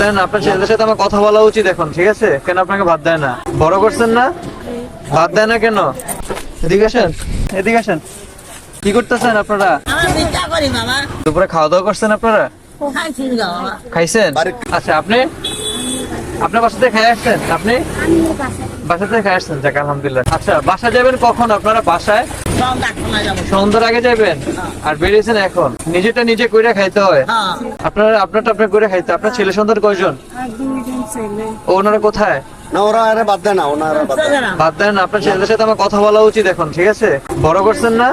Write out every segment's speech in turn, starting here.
শুনেন, আপনার ছেলেদের সাথে আমার কথা বলা উচিত এখন, ঠিক আছে? কেন আপনাকে ভাত দেয় না? বড় করছেন না, ভাত দেয় না কেন? এদিকে আসেন, এদিকে আসেন। কি করতেছেন আপনারা? দুপুরে খাওয়া দাওয়া করছেন আপনারা? খাইছেন? আচ্ছা, আপনি আপনার বাসা থেকে খেয়ে আসছেন? আপনি বাসা থেকে খেয়ে আসছেন? যাক, আলহামদুলিল্লাহ। আচ্ছা, বাসা যাবেন কখন আপনারা? বাসায় সন্ধ্যার আগে যাবেন? আর বেরিয়েছেন এখন? নিজেটা নিজে কইরা খাইতে হয়? আপনারটা আপনার করে খাইতে। আপনার ছেলে সন্তান কয়জন? ওনারা কোথায়? না, ওরা আরে বাদ দেয় না, ওনারা বাদ দেন না। আপনার ছেলেদের সাথে আমার কথা বলা উচিত এখন, ঠিক আছে? বড় করছেন না,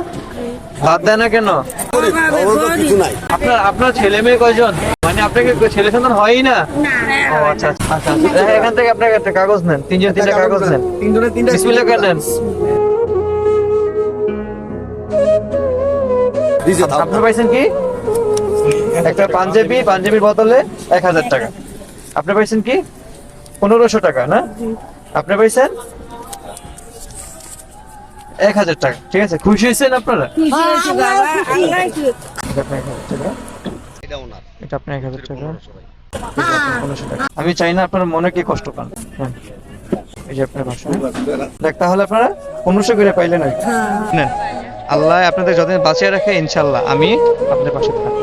বাদ দেয় না কেন? কিছু নাই। আপনার ছেলে মেয়ে কয়জন? মানে আপনাকে ছেলে সন্তান হয়ই না? ও আচ্ছা আচ্ছা আচ্ছা। এখান থেকে আপনাকে একটা কাগজ নেন, তিনজন তিনটা কাগজ নেন। বিসমিল্লাহ করে নেন। আপনি পাইছেন কি? একটা পাঞ্জাবির বদলে 1000 টাকা। আপনি পাইছেন কি? 1500 টাকা না? আপনি পাইছেন 1000 টাকা। ঠিক আছে, খুশি হয়েছেন আপনারা? এটা আপনার 1000 টাকা। আমি চাই না আপনার মনে কি কষ্ট পান। এই যে আপনার ভাষা। দেখ, তাহলে আপনারা 1500 করে পাইলেন আর কি। আল্লাহ আপনাদের যতদিন বাঁচিয়ে রাখে, ইনশাল্লাহ আমি আপনাদের পাশে থাকবো।